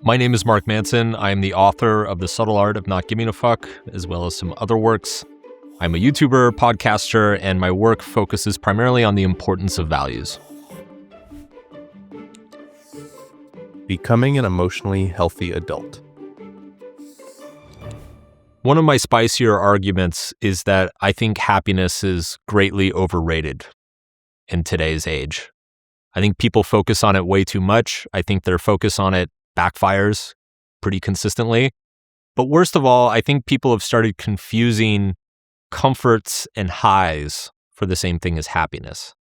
My name is Mark Manson. I am the author of The Subtle Art of Not Giving a Fuck, as well as some other works. I'm a YouTuber, podcaster, and my work focuses primarily on the importance of values. Becoming an emotionally healthy adult. One of my spicier arguments is that I think happiness is greatly overrated in today's age. I think people focus on it way too much. I think their focus on it backfires pretty consistently. But worst of all, I think people have started confusing comforts and highs for the same thing as happiness.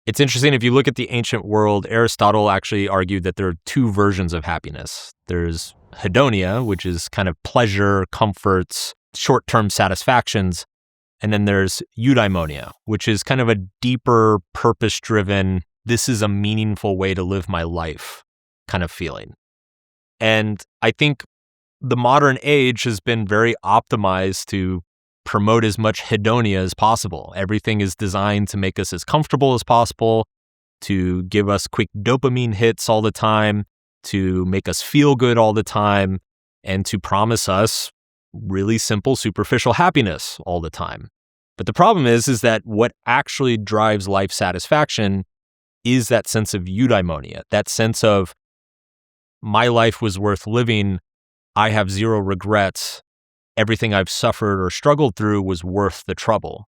It's interesting, if you look at the ancient world, Aristotle actually argued that there are two versions of happiness. There's Hedonia, which is kind of pleasure, comforts, short-term satisfactions. And then there's eudaimonia, which is kind of a deeper, purpose-driven, this is a meaningful way to live my life kind of feeling. And I think the modern age has been very optimized to promote as much hedonia as possible. Everything is designed to make us as comfortable as possible, to give us quick dopamine hits all the time, to make us feel good all the time, and to promise us really simple, superficial happiness all the time. But the problem is that what actually drives life satisfaction is that sense of eudaimonia, that sense of my life was worth living, I have zero regrets, everything I've suffered or struggled through was worth the trouble.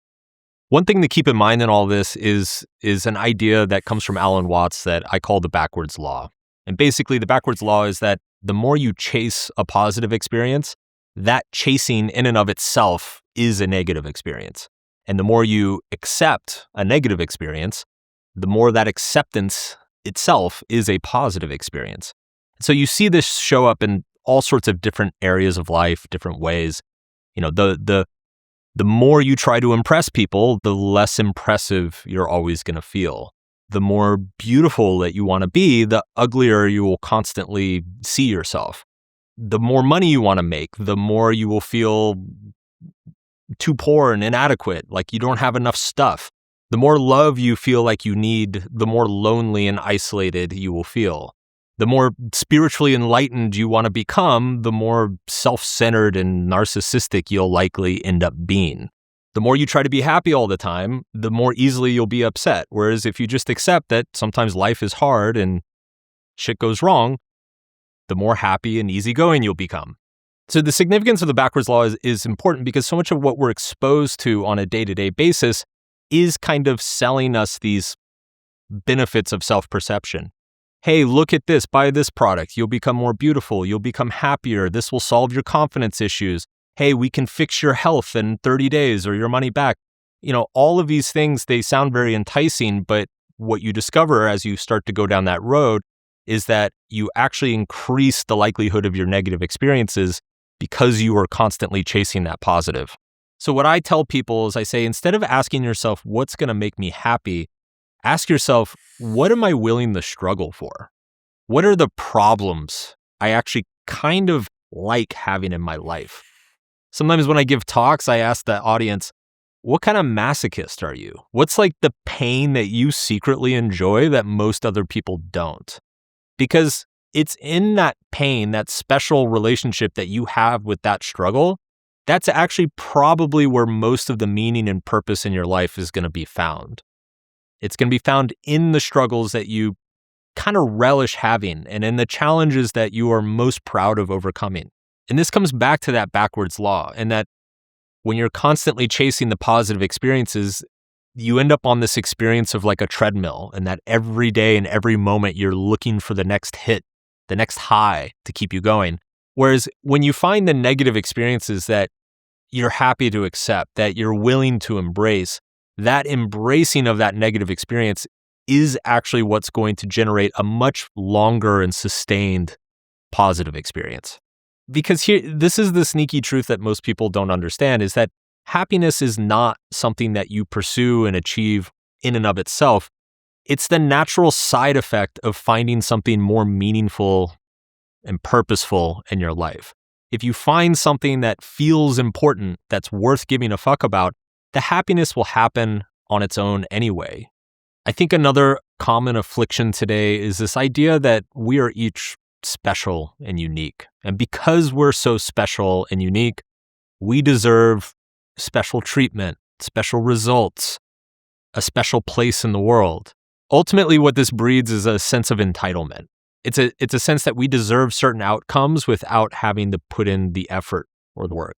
One thing to keep in mind in all this is an idea that comes from Alan Watts that I call the backwards law. And basically the backwards law is that the more you chase a positive experience, that chasing in and of itself is a negative experience. And the more you accept a negative experience, the more that acceptance itself is a positive experience. So you see this show up in all sorts of different areas of life, different ways. You know, the more you try to impress people, the less impressive you're always going to feel. The more beautiful that you want to be, the uglier you will constantly see yourself. The more money you want to make, the more you will feel too poor and inadequate, like you don't have enough stuff. The more love you feel like you need, the more lonely and isolated you will feel. The more spiritually enlightened you want to become, the more self-centered and narcissistic you'll likely end up being. The more you try to be happy all the time, the more easily you'll be upset. Whereas if you just accept that sometimes life is hard and shit goes wrong, the more happy and easygoing you'll become. So the significance of the backwards law is important because so much of what we're exposed to on a day-to-day basis is kind of selling us these benefits of self-perception. Hey, look at this, buy this product. You'll become more beautiful. You'll become happier. This will solve your confidence issues. Hey, we can fix your health in 30 days or your money back. You know, all of these things, they sound very enticing, but what you discover as you start to go down that road is that you actually increase the likelihood of your negative experiences because you are constantly chasing that positive. So what I tell people is I say, instead of asking yourself, what's going to make me happy? Ask yourself, what am I willing to struggle for? What are the problems I actually kind of like having in my life? Sometimes when I give talks, I ask the audience, what kind of masochist are you? What's like the pain that you secretly enjoy that most other people don't? Because it's in that pain, that special relationship that you have with that struggle, that's actually probably where most of the meaning and purpose in your life is going to be found. It's going to be found in the struggles that you kind of relish having and in the challenges that you are most proud of overcoming. And this comes back to that backwards law, and that when you're constantly chasing the positive experiences, you end up on this experience of like a treadmill, and that every day and every moment you're looking for the next hit, the next high to keep you going. Whereas when you find the negative experiences that you're happy to accept, that you're willing to embrace, that embracing of that negative experience is actually what's going to generate a much longer and sustained positive experience. Because here, this is the sneaky truth that most people don't understand, is that happiness is not something that you pursue and achieve in and of itself. It's the natural side effect of finding something more meaningful and purposeful in your life. If you find something that feels important, that's worth giving a fuck about, the happiness will happen on its own anyway. I think another common affliction today is this idea that we are each special and unique. And because we're so special and unique, we deserve special treatment, special results, a special place in the world. Ultimately, what this breeds is a sense of entitlement. It's a sense that we deserve certain outcomes without having to put in the effort or the work.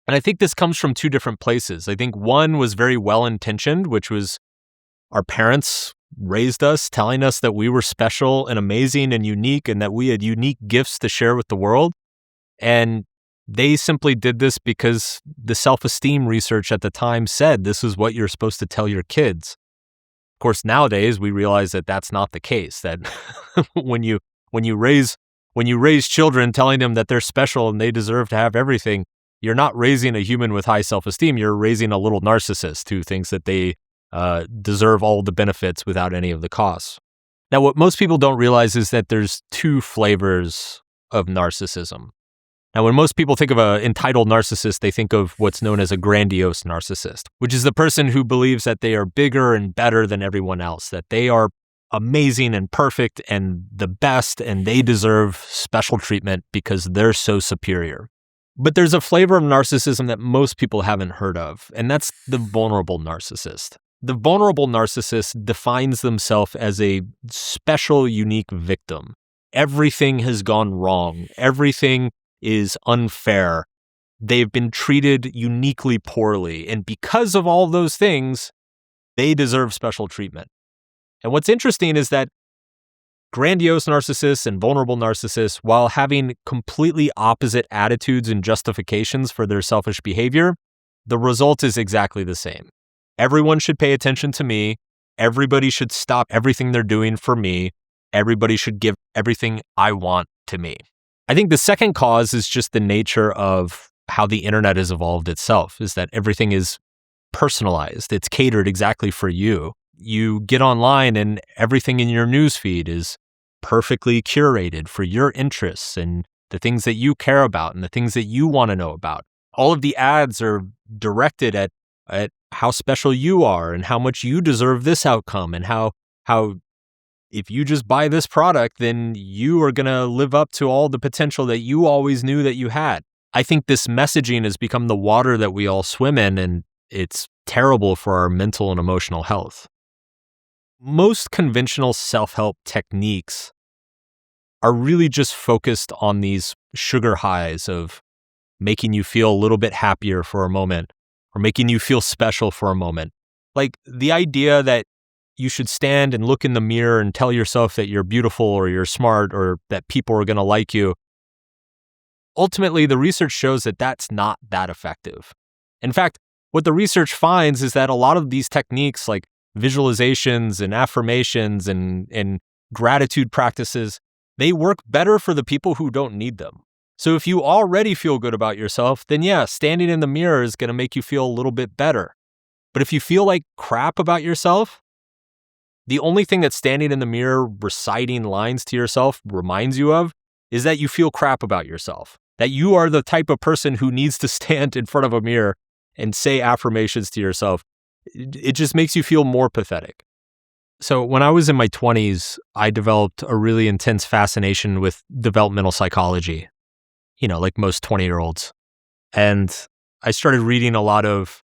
And I think this comes from two different places. I think one was very well-intentioned, which was our parents raised us, telling us that we were special and amazing and unique and that we had unique gifts to share with the world. And they simply did this because the self-esteem research at the time said this is what you're supposed to tell your kids. Of course, nowadays we realize that that's not the case, that when you raise children telling them that they're special and they deserve to have everything, you're not raising a human with high self-esteem. You're raising a little narcissist who thinks that they deserve all the benefits without any of the costs. Now, what most people don't realize is that there's two flavors of narcissism. Now, when most people think of an entitled narcissist, they think of what's known as a grandiose narcissist, which is the person who believes that they are bigger and better than everyone else, that they are amazing and perfect and the best, and they deserve special treatment because they're so superior. But there's a flavor of narcissism that most people haven't heard of, and that's the vulnerable narcissist. The vulnerable narcissist defines themselves as a special, unique victim. Everything has gone wrong. Everything is unfair. They've been treated uniquely poorly. And because of all those things, they deserve special treatment. And what's interesting is that grandiose narcissists and vulnerable narcissists, while having completely opposite attitudes and justifications for their selfish behavior, the result is exactly the same. Everyone should pay attention to me. Everybody should stop everything they're doing for me. Everybody should give everything I want to me. I think the second cause is just the nature of how the internet has evolved itself, is that everything is personalized. It's catered exactly for you. You get online and everything in your newsfeed is perfectly curated for your interests and the things that you care about and the things that you want to know about. All of the ads are directed at how special you are and how much you deserve this outcome and how if you just buy this product, then you are going to live up to all the potential that you always knew that you had. I think this messaging has become the water that we all swim in, and it's terrible for our mental and emotional health. Most conventional self-help techniques are really just focused on these sugar highs of making you feel a little bit happier for a moment or making you feel special for a moment. Like the idea that you should stand and look in the mirror and tell yourself that you're beautiful or you're smart or that people are going to like you. Ultimately, the research shows that that's not that effective. In fact, what the research finds is that a lot of these techniques like visualizations and affirmations and gratitude practices, they work better for the people who don't need them. So if you already feel good about yourself, then yeah, standing in the mirror is going to make you feel a little bit better. But if you feel like crap about yourself, the only thing that standing in the mirror reciting lines to yourself reminds you of is that you feel crap about yourself, that you are the type of person who needs to stand in front of a mirror and say affirmations to yourself. It just makes you feel more pathetic. So when I was in my 20s, I developed a really intense fascination with developmental psychology, like most 20-year-olds. And I started reading a lot of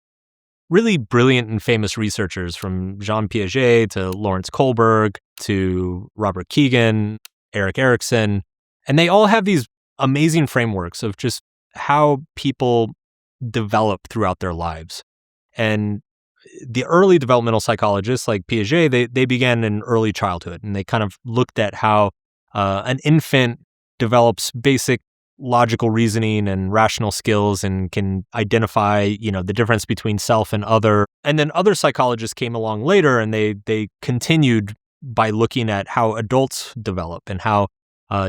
really brilliant and famous researchers, from Jean Piaget to Lawrence Kohlberg to Robert Keegan, Erik Erikson. And they all have these amazing frameworks of just how people develop throughout their lives. And the early developmental psychologists like Piaget, they began in early childhood, and they kind of looked at how an infant develops basic logical reasoning and rational skills and can identify, the difference between self and other. And then other psychologists came along later, and they continued by looking at how adults develop and how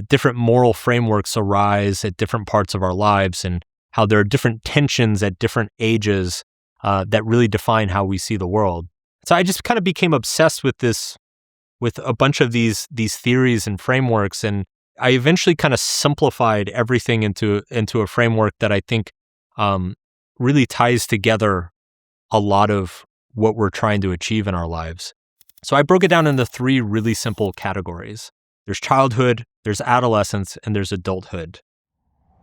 different moral frameworks arise at different parts of our lives, and how there are different tensions at different ages that really define how we see the world. So I just kind of became obsessed with this, with a bunch of these theories and frameworks, and I eventually kind of simplified everything into a framework that I think really ties together a lot of what we're trying to achieve in our lives. So I broke it down into 3 really simple categories. There's childhood, there's adolescence, and there's adulthood.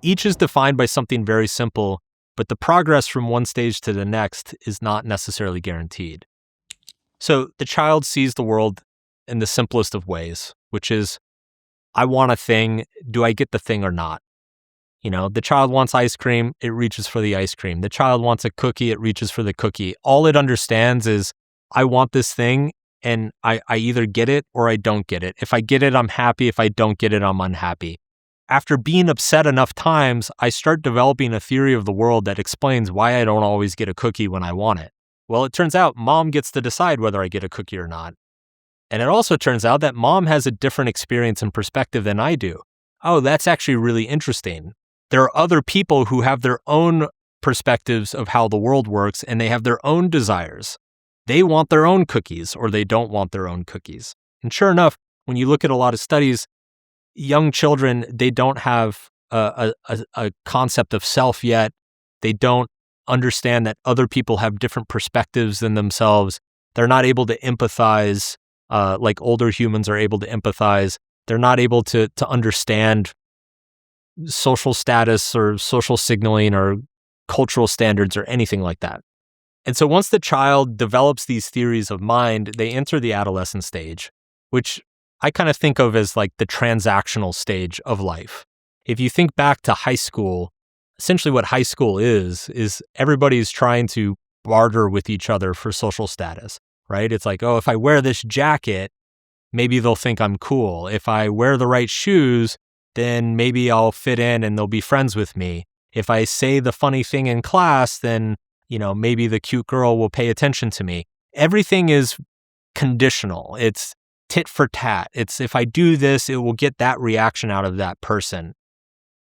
Each is defined by something very simple, but the progress from one stage to the next is not necessarily guaranteed. So the child sees the world in the simplest of ways, which is, I want a thing, do I get the thing or not? The child wants ice cream, it reaches for the ice cream. The child wants a cookie, it reaches for the cookie. All it understands is, I want this thing, and I either get it or I don't get it. If I get it, I'm happy. If I don't get it, I'm unhappy. After being upset enough times, I start developing a theory of the world that explains why I don't always get a cookie when I want it. Well, it turns out mom gets to decide whether I get a cookie or not. And it also turns out that mom has a different experience and perspective than I do. Oh, that's actually really interesting. There are other people who have their own perspectives of how the world works, and they have their own desires. They want their own cookies, or they don't want their own cookies. And sure enough, when you look at a lot of studies, young children, they don't have a concept of self yet. They don't understand that other people have different perspectives than themselves. They're not able to empathize like older humans are able to empathize. They're not able to understand social status or social signaling or cultural standards or anything like that. And so once the child develops these theories of mind, they enter the adolescent stage, which I kind of think of as like the transactional stage of life. If you think back to high school, essentially what high school is everybody's trying to barter with each other for social status, right? It's like, oh, if I wear this jacket, maybe they'll think I'm cool. If I wear the right shoes, then maybe I'll fit in and they'll be friends with me. If I say the funny thing in class, then, maybe the cute girl will pay attention to me. Everything is conditional. It's tit for tat. It's if I do this, it will get that reaction out of that person.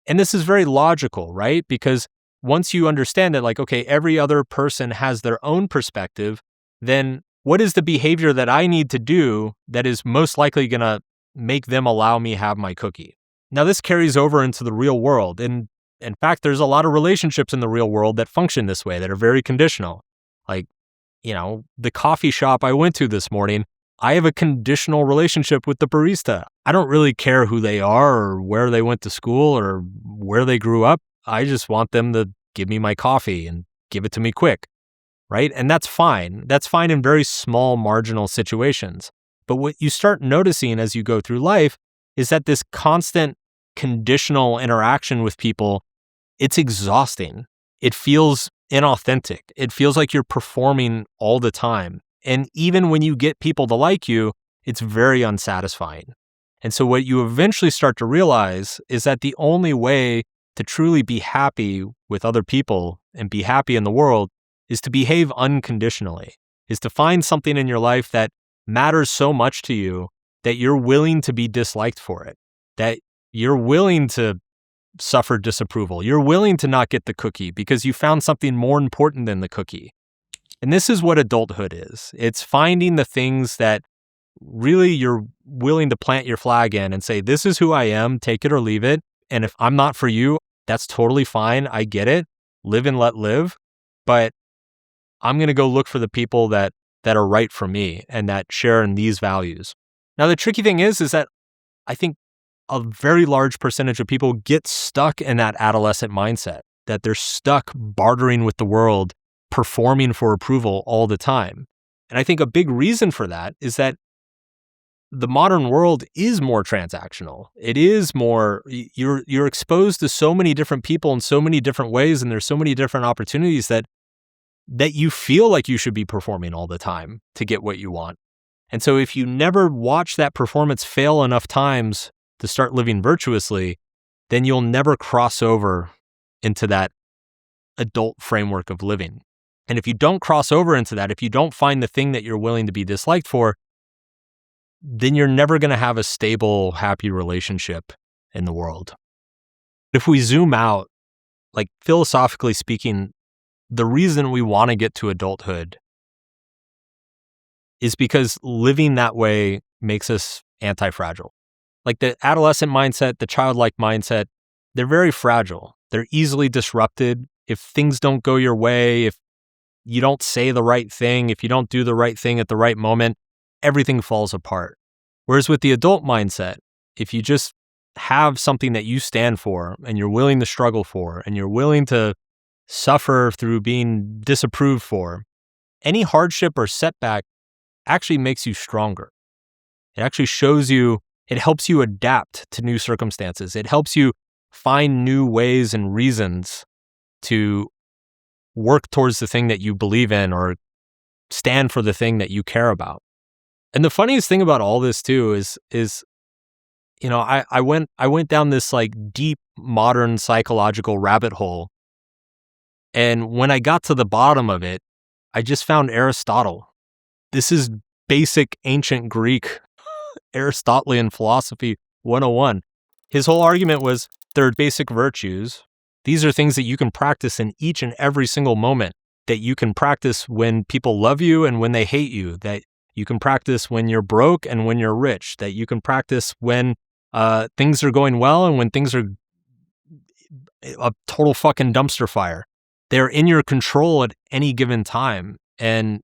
And this is very logical, right? Because once you understand that, like, okay, every other person has their own perspective, then what is the behavior that I need to do that is most likely going to make them allow me have my cookie? Now, this carries over into the real world. And in fact, there's a lot of relationships in the real world that function this way, that are very conditional. Like, the coffee shop I went to this morning, I have a conditional relationship with the barista. I don't really care who they are or where they went to school or where they grew up. I just want them to give me my coffee and give it to me quick, right? And that's fine. That's fine in very small marginal situations. But what you start noticing as you go through life is that this constant conditional interaction with people, it's exhausting. It feels inauthentic. It feels like you're performing all the time. And even when you get people to like you, it's very unsatisfying. And so what you eventually start to realize is that the only way to truly be happy with other people and be happy in the world is to behave unconditionally, is to find something in your life that matters so much to you that you're willing to be disliked for it, that you're willing to suffer disapproval. You're willing to not get the cookie because you found something more important than the cookie. And this is what adulthood is. It's finding the things that really you're willing to plant your flag in and say, this is who I am, take it or leave it. And if I'm not for you, that's totally fine. I get it. Live and let live. But I'm going to go look for the people that are right for me and that share in these values. Now, the tricky thing is that I think a very large percentage of people get stuck in that adolescent mindset, that they're stuck bartering with the world, performing for approval all the time. And I think a big reason for that is that the modern world is more transactional. It is more, you're exposed to so many different people in so many different ways, and there's so many different opportunities that you feel like you should be performing all the time to get what you want. And so if you never watch that performance fail enough times to start living virtuously, then you'll never cross over into that adult framework of living. And if you don't cross over into that, if you don't find the thing that you're willing to be disliked for, then you're never going to have a stable, happy relationship in the world. If we zoom out, like philosophically speaking, the reason we want to get to adulthood is because living that way makes us anti-fragile. Like the adolescent mindset, the childlike mindset, they're very fragile. They're easily disrupted. If things don't go your way, if you don't say the right thing, if you don't do the right thing at the right moment, everything falls apart. Whereas with the adult mindset, if you just have something that you stand for and you're willing to struggle for and you're willing to suffer through being disapproved for, any hardship or setback actually makes you stronger. It actually shows you, it helps you adapt to new circumstances. It helps you find new ways and reasons to work towards the thing that you believe in or stand for the thing that you care about. And the funniest thing about all this too is I went down this like deep modern psychological rabbit hole. And when I got to the bottom of it, I just found Aristotle. This is basic ancient Greek Aristotelian philosophy 101. His whole argument was there are basic virtues. These are things that you can practice in each and every single moment, that you can practice when people love you and when they hate you, that you can practice when you're broke and when you're rich, that you can practice when things are going well and when things are a total fucking dumpster fire. They're in your control at any given time, and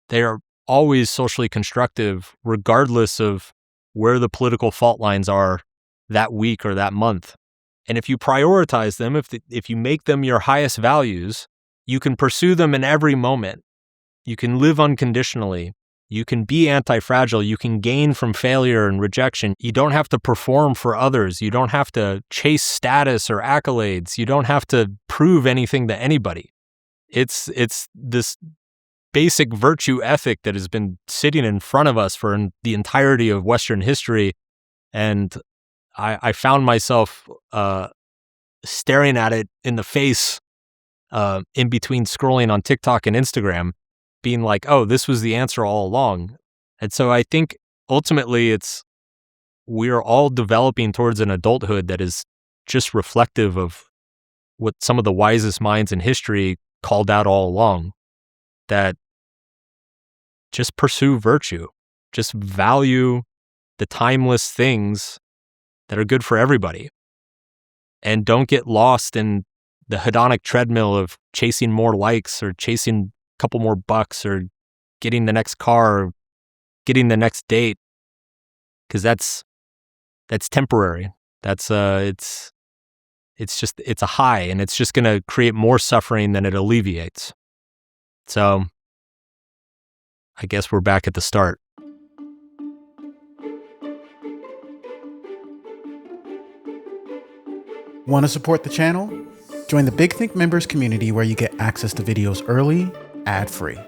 they are always socially constructive regardless of where the political fault lines are that week or that month. And if you prioritize them, if you make them your highest values, you can pursue them in every moment. You can live unconditionally. You can be anti-fragile. You can gain from failure and rejection. You don't have to perform for others. You don't have to chase status or accolades. You don't have to prove anything to anybody. It's this basic virtue ethic that has been sitting in front of us for the entirety of Western history. And I found myself staring at it in the face in between scrolling on TikTok and Instagram, being like, oh, this was the answer all along. And so I think ultimately we are all developing towards an adulthood that is just reflective of what some of the wisest minds in history called out all along, that just pursue virtue, just value the timeless things that are good for everybody. And don't get lost in the hedonic treadmill of chasing more likes or chasing a couple more bucks or getting the next car or getting the next date. Because that's temporary. It's a high, and it's just going to create more suffering than it alleviates. So I guess we're back at the start. Want to support the channel? Join the Big Think members community where you get access to videos early, ad-free.